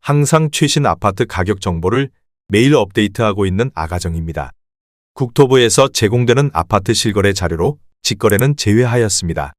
항상 최신 아파트 가격 정보를 매일 업데이트하고 있는 아가정입니다. 국토부에서 제공되는 아파트 실거래 자료로 직거래는 제외하였습니다.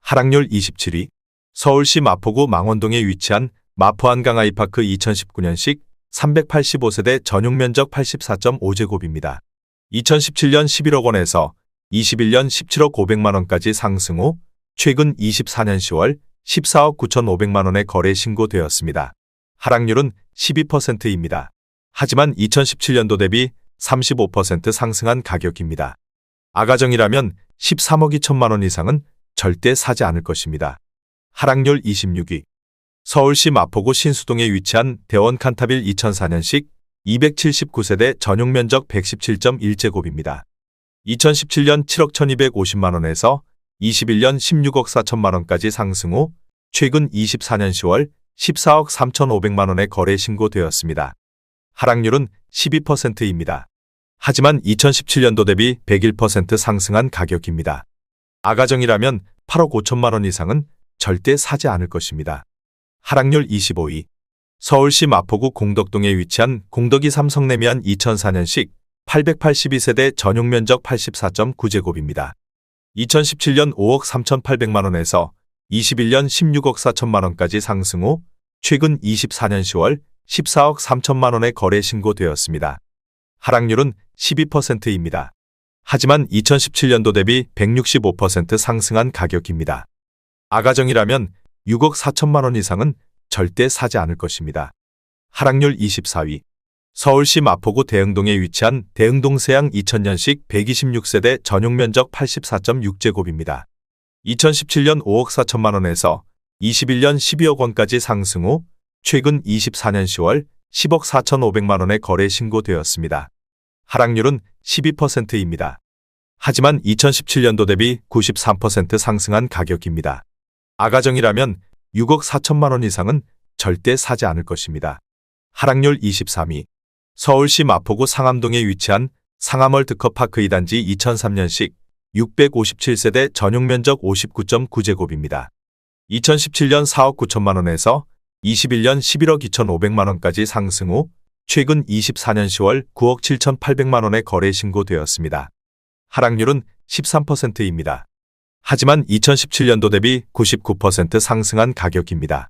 하락률 27위. 서울시 마포구 망원동에 위치한 마포 한강 아이파크 2019년식 385세대 전용 면적 84.5제곱입니다. 2017년 11억 원에서 21년 17억 500만 원까지 상승 후 최근 24년 10월 14억 9,500만 원에 거래 신고되었습니다. 하락률은 12%입니다. 하지만 2017년도 대비 35% 상승한 가격입니다. 아가정이라면 13억 2천만 원 이상은 절대 사지 않을 것입니다. 하락률 26위. 서울시 마포구 신수동에 위치한 대원 칸타빌 2004년식 279세대 전용 면적 117.1제곱입니다. 2017년 7억 1250만 원에서 21년 16억 4천만 원까지 상승 후 최근 24년 10월 14억 3,500만 원에 거래 신고되었습니다. 하락률은 12%입니다. 하지만 2017년도 대비 101% 상승한 가격입니다. 아가정이라면 8억 5천만 원 이상은 절대 사지 않을 것입니다. 하락률 25위. 서울시 마포구 공덕동에 위치한 공덕이 삼성레미안 2004년식 882세대 전용 면적 84.9제곱입니다. 2017년 5억 3,800만 원에서 21년 16억 4천만 원까지 상승 후 최근 24년 10월 14억 3천만 원에 거래 신고되었습니다. 하락률은 12%입니다. 하지만 2017년도 대비 165% 상승한 가격입니다. 아가정이라면 6억 4천만 원 이상은 절대 사지 않을 것입니다. 하락률 24위. 서울시 마포구 대흥동에 위치한 대흥동 세양 2000년식 126세대 전용 면적 84.6제곱입니다. 2017년 5억 4천만 원에서 21년 12억 원까지 상승 후 최근 24년 10월 10억 4,500만 원에 거래 신고되었습니다. 하락률은 12%입니다. 하지만 2017년도 대비 93% 상승한 가격입니다. 아가정이라면 6억 4천만 원 이상은 절대 사지 않을 것입니다. 하락률 23위. 서울시 마포구 상암동에 위치한 상암월드컵파크 2단지 2003년식 657세대 전용 면적 59.9제곱입니다. 2017년 4억 9천만 원에서 21년 11억 2,500만 원까지 상승 후 최근 24년 10월 9억 7,800만 원에 거래 신고되었습니다. 하락률은 13%입니다. 하지만 2017년도 대비 99% 상승한 가격입니다.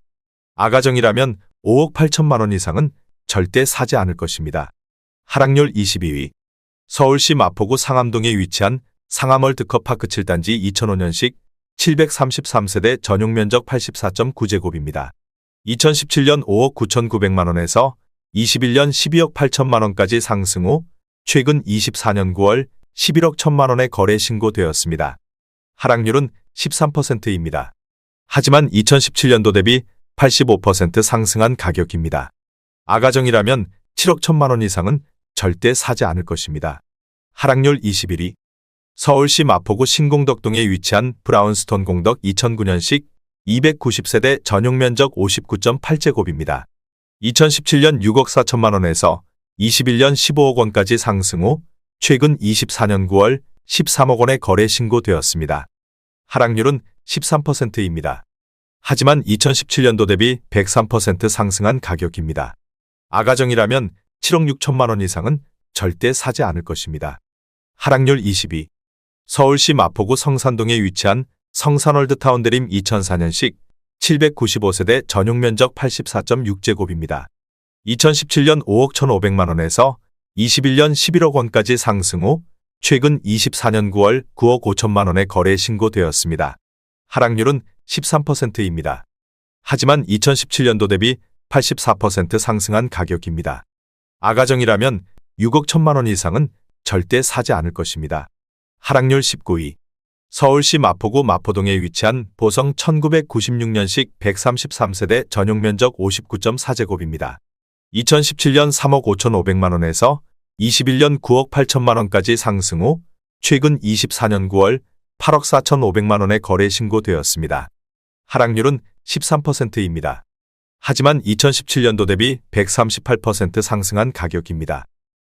아가정이라면 5억 8천만 원 이상은 절대 사지 않을 것입니다. 하락률 22위. 서울시 마포구 상암동에 위치한 상암월드컵파크 7단지 2005년식 733세대 전용 면적 84.9제곱입니다. 2017년 5억 9,900만 원에서 21년 12억 8천만 원까지 상승 후 최근 24년 9월 11억 1천만 원에 거래 신고되었습니다. 하락률은 13%입니다. 하지만 2017년도 대비 85% 상승한 가격입니다. 아가정이라면 7억 1천만 원 이상은 절대 사지 않을 것입니다. 하락률 21위. 서울시 마포구 신공덕동에 위치한 브라운스톤 공덕 2009년식 290세대 전용 면적 59.8제곱입니다. 2017년 6억 4천만 원에서 21년 15억 원까지 상승 후 최근 24년 9월 13억 원에 거래 신고되었습니다. 하락률은 13%입니다. 하지만 2017년도 대비 103% 상승한 가격입니다. 아가정이라면 7억 6천만 원 이상은 절대 사지 않을 것입니다. 하락률 22. 서울시 마포구 성산동에 위치한 성산월드타운드림 2004년식 795세대 전용 면적 84.6제곱입니다. 2017년 5억 1,500만 원에서 21년 11억 원까지 상승 후 최근 24년 9월 9억 5천만 원에 거래 신고되었습니다. 하락률은 13%입니다. 하지만 2017년도 대비 84% 상승한 가격입니다. 아가정이라면 6억 1천만 원 이상은 절대 사지 않을 것입니다. 하락률 19위. 서울시 마포구 마포동에 위치한 보성 1996년식 133세대 전용 면적 59.4제곱입니다. 2017년 3억 5,500만 원에서 21년 9억 8천만 원까지 상승 후 최근 24년 9월 8억 4,500만 원에 거래 신고되었습니다. 하락률은 13%입니다. 하지만 2017년도 대비 138% 상승한 가격입니다.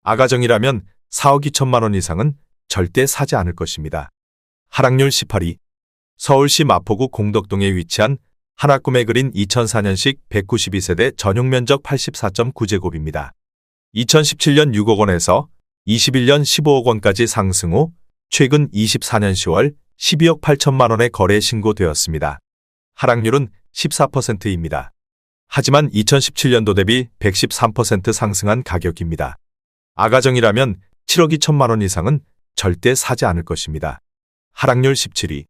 아가정이라면 4억 2천만 원 이상은 절대 사지 않을 것입니다. 하락률 18위. 서울시 마포구 공덕동에 위치한 하나 꿈에 그린 2004년식 192세대 전용 면적 84.9제곱입니다. 2017년 6억 원에서 21년 15억 원까지 상승 후 최근 24년 10월 12억 8천만 원에 거래 신고되었습니다. 하락률은 14%입니다. 하지만 2017년도 대비 113% 상승한 가격입니다. 아가정이라면 7억 2천만 원 이상은 절대 사지 않을 것입니다. 하락률 17위.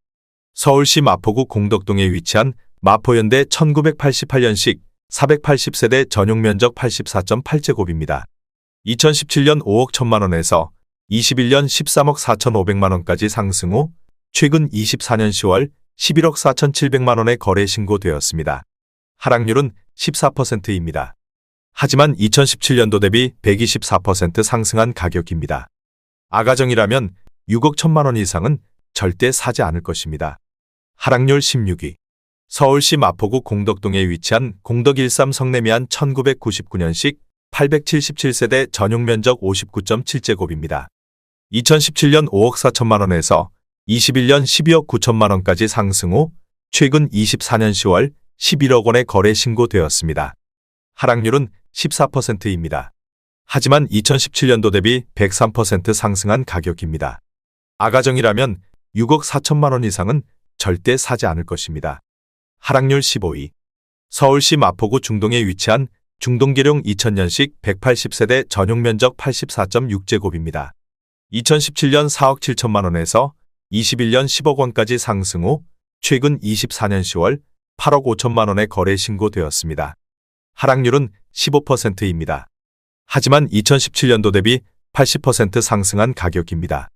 서울시 마포구 공덕동에 위치한 마포현대 1988년식 480세대 전용 면적 84.8제곱입니다. 2017년 5억 1천만 원에서 21년 13억 4,500만 원까지 상승 후 최근 24년 10월 11억 4,700만 원에 거래 신고되었습니다. 하락률은 14%입니다. 하지만 2017년도 대비 124% 상승한 가격입니다. 아가정이라면 6억 1천만 원 이상은 절대 사지 않을 것입니다. 하락률 16위. 서울시 마포구 공덕동에 위치한 공덕13 성내미안 1999년식 877세대 전용 면적 59.7제곱입니다. 2017년 5억 4천만 원에서 21년 12억 9천만 원까지 상승 후 최근 24년 10월 11억 원에 거래 신고되었습니다. 하락률은 14%입니다. 하지만 2017년도 대비 103% 상승한 가격입니다. 아가정이라면 6억 4천만 원 이상은 절대 사지 않을 것입니다. 하락률 15위. 서울시 마포구 중동에 위치한 중동계룡 2000년식 180세대 전용 면적 84.6제곱입니다. 2017년 4억 7천만 원에서 21년 10억 원까지 상승 후 최근 24년 10월 8억 5천만 원에 거래 신고되었습니다. 하락률은 15%입니다. 하지만 2017년도 대비 80% 상승한 가격입니다.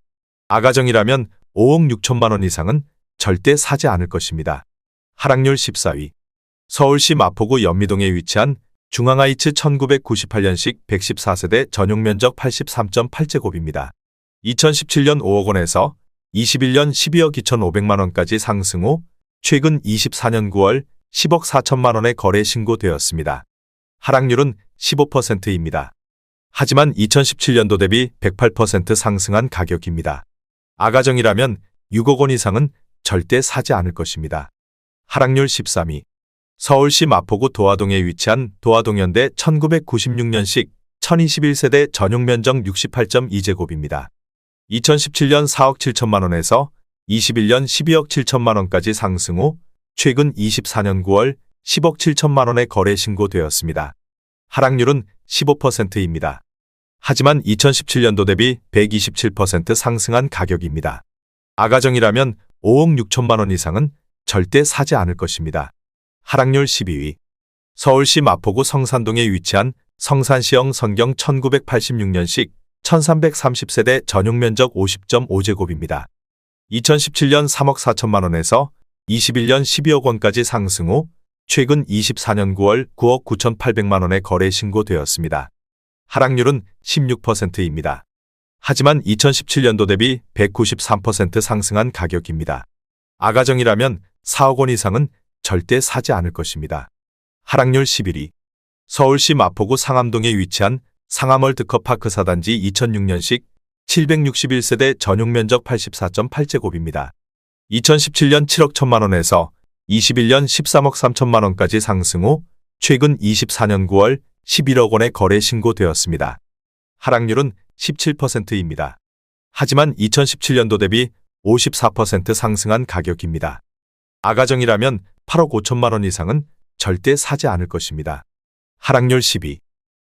아가정이라면 5억 6천만 원 이상은 절대 사지 않을 것입니다. 하락률 14위. 서울시 마포구 연미동에 위치한 중앙하이츠 1998년식 114세대 전용 면적 83.8제곱입니다. 2017년 5억 원에서 21년 12억 2,500만 원까지 상승 후 최근 24년 9월 10억 4천만 원에 거래 신고되었습니다. 하락률은 15%입니다. 하지만 2017년도 대비 108% 상승한 가격입니다. 아가정이라면 6억 원 이상은 절대 사지 않을 것입니다. 하락률 13위. 서울시 마포구 도화동에 위치한 도화동현대 1996년식 1021세대 전용 면적 68.2제곱입니다. 2017년 4억 7천만 원에서 21년 12억 7천만 원까지 상승 후 최근 24년 9월 10억 7천만 원에 거래 신고되었습니다. 하락률은 15%입니다. 하지만 2017년도 대비 127% 상승한 가격입니다. 아가정이라면 5억 6천만 원 이상은 절대 사지 않을 것입니다. 하락률 12위. 서울시 마포구 성산동에 위치한 성산시형 선경 1986년식 1330세대 전용 면적 50.5제곱입니다. 2017년 3억 4천만 원에서 21년 12억 원까지 상승 후 최근 24년 9월 9억 9,800만 원에 거래 신고되었습니다. 하락률은 16%입니다. 하지만 2017년도 대비 193% 상승한 가격입니다. 아가정이라면 4억 원 이상은 절대 사지 않을 것입니다. 하락률 11위. 서울시 마포구 상암동에 위치한 상암월드컵파크 사단지 2006년식 761세대 전용 면적 84.8제곱입니다. 2017년 7억 1천만 원에서 21년 13억 3천만 원까지 상승 후 최근 24년 9월 11억 원에 거래 신고되었습니다. 하락률은 17%입니다. 하지만 2017년도 대비 54% 상승한 가격입니다. 아가정이라면 8억 5천만 원 이상은 절대 사지 않을 것입니다. 하락률 10위.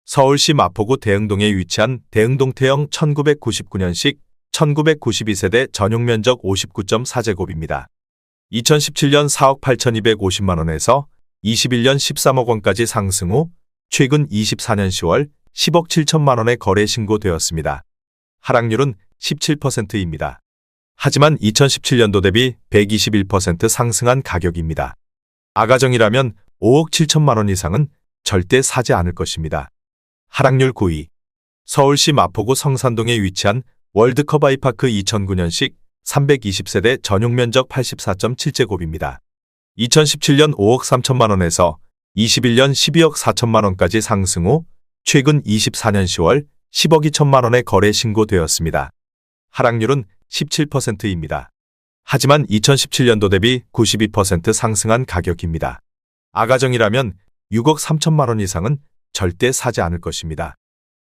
서울시 마포구 대흥동에 위치한 대흥동 태영 1999년식 1992세대 전용 면적 59.4제곱입니다. 2017년 4억 8,250만 원에서 21년 13억 원까지 상승 후 최근 24년 10월 10억 7천만 원에 거래 신고되었습니다. 하락률은 17%입니다. 하지만 2017년도 대비 121% 상승한 가격입니다. 아가정이라면 5억 7천만 원 이상은 절대 사지 않을 것입니다. 하락률 9위. 서울시 마포구 성산동에 위치한 월드컵 아이파크 2009년식 320세대 전용 면적 84.7제곱입니다. 2017년 5억 3천만 원에서 21년 12억 4천만 원까지 상승 후 최근 24년 10월 10억 2천만 원에 거래 신고되었습니다. 하락률은 17%입니다. 하지만 2017년도 대비 92% 상승한 가격입니다. 아가정이라면 6억 3천만 원 이상은 절대 사지 않을 것입니다.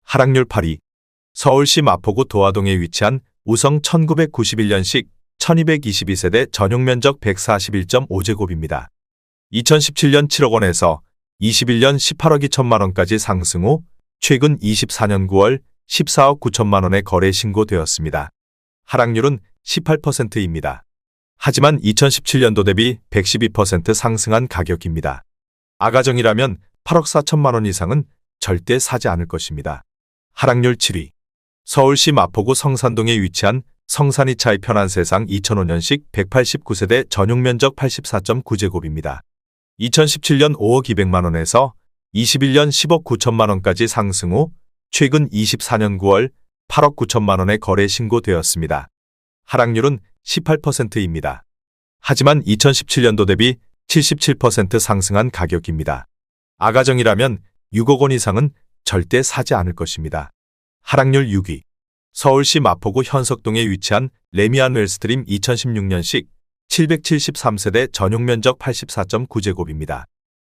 하락률 8위. 서울시 마포구 도화동에 위치한 우성 1991년식 1222세대 전용면적 141.5제곱입니다. 2017년 7억 원에서 21년 18억 2천만 원까지 상승 후 최근 24년 9월 14억 9천만 원에 거래 신고되었습니다. 하락률은 18%입니다. 하지만 2017년도 대비 112% 상승한 가격입니다. 아가정이라면 8억 4천만 원 이상은 절대 사지 않을 것입니다. 하락률 7위. 서울시 마포구 성산동에 위치한 성산이차의 편한 세상 2005년식 189세대 전용면적 84.9제곱입니다. 2017년 5억 200만 원에서 21년 10억 9천만 원까지 상승 후 최근 24년 9월 8억 9천만 원에 거래 신고되었습니다. 하락률은 18%입니다. 하지만 2017년도 대비 77% 상승한 가격입니다. 아가정이라면 6억 원 이상은 절대 사지 않을 것입니다. 하락률 6위. 서울시 마포구 현석동에 위치한 레미안 웰스트림 2016년식 773세대 전용면적 84.9제곱입니다.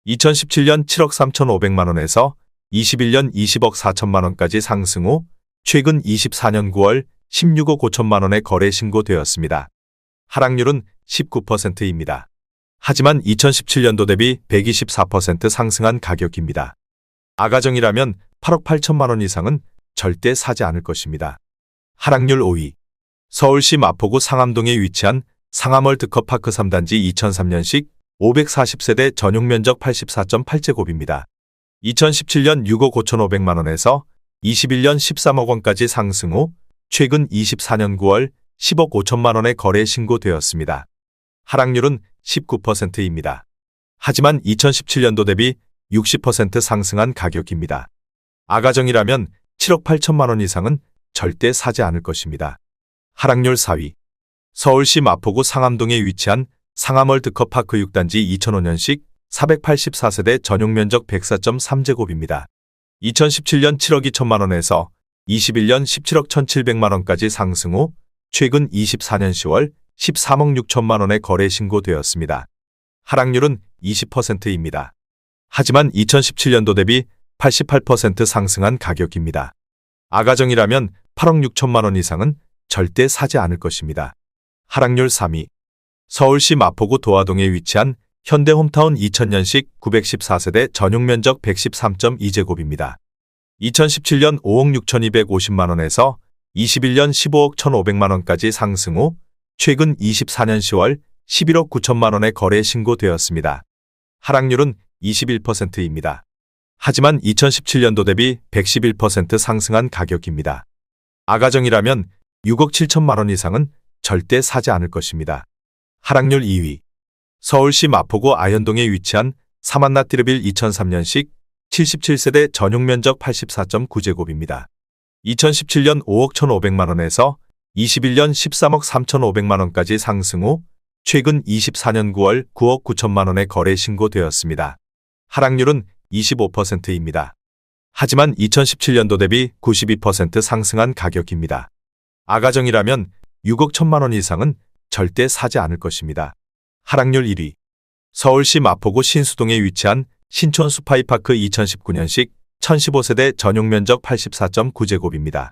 2017년 7억 3,500만 원에서 21년 20억 4천만 원까지 상승 후 최근 24년 9월 16억 5천만 원에 거래 신고되었습니다. 하락률은 19%입니다. 하지만 2017년도 대비 124% 상승한 가격입니다. 아가정이라면 8억 8천만 원 이상은 절대 사지 않을 것입니다. 하락률 5위. 서울시 마포구 상암동에 위치한 상암월드컵파크 3단지 2003년식 540세대 전용면적 84.8제곱입니다. 2017년 6억 5,500만 원에서 21년 13억 원까지 상승 후 최근 24년 9월 10억 5천만 원에 거래 신고되었습니다. 하락률은 19%입니다. 하지만 2017년도 대비 60% 상승한 가격입니다. 아가정이라면 7억 8천만 원 이상은 절대 사지 않을 것입니다. 하락률 4위. 서울시 마포구 상암동에 위치한 상암월드컵파크 6단지 2005년식 484세대 전용면적 104.3제곱입니다. 2017년 7억 2천만 원에서 21년 17억 1,700만 원까지 상승 후 최근 24년 10월 13억 6천만 원에 거래 신고되었습니다. 하락률은 20%입니다. 하지만 2017년도 대비 88% 상승한 가격입니다. 아가정이라면 8억 6천만 원 이상은 절대 사지 않을 것입니다. 하락률 3위. 서울시 마포구 도화동에 위치한 현대홈타운 2000년식 914세대 전용면적 113.2제곱입니다. 2017년 5억 6,250만 원에서 21년 15억 1,500만 원까지 상승 후 최근 24년 10월 11억 9천만 원에 거래 신고되었습니다. 하락률은 21%입니다. 하지만 2017년도 대비 111% 상승한 가격입니다. 아가정이라면 6억 7천만 원 이상은 절대 사지 않을 것입니다. 하락률 2위. 서울시 마포구 아현동에 위치한 사만나띠르빌 2003년식 77세대 전용면적 84.9제곱입니다. 2017년 5억 1,500만 원에서 21년 13억 3,500만 원까지 상승 후 최근 24년 9월 9억 9천만 원에 거래 신고되었습니다. 하락률은 25%입니다. 하지만 2017년도 대비 92% 상승한 가격입니다. 아가정이라면 6억 1천만 원 이상은 절대 사지 않을 것입니다. 하락률 1위. 서울시 마포구 신수동에 위치한 신촌 스파이파크 2019년식 1015세대 전용면적 84.9제곱입니다.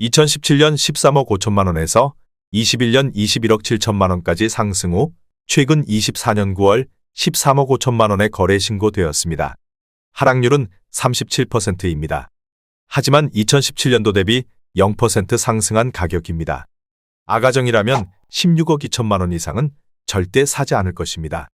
2017년 13억 5천만 원에서 21년 21억 7천만 원까지 상승 후 최근 24년 9월 13억 5천만 원에 거래 신고되었습니다. 하락률은 37%입니다. 하지만 2017년도 대비 0% 상승한 가격입니다. 아가정이라면 16억 2천만 원 이상은 절대 사지 않을 것입니다.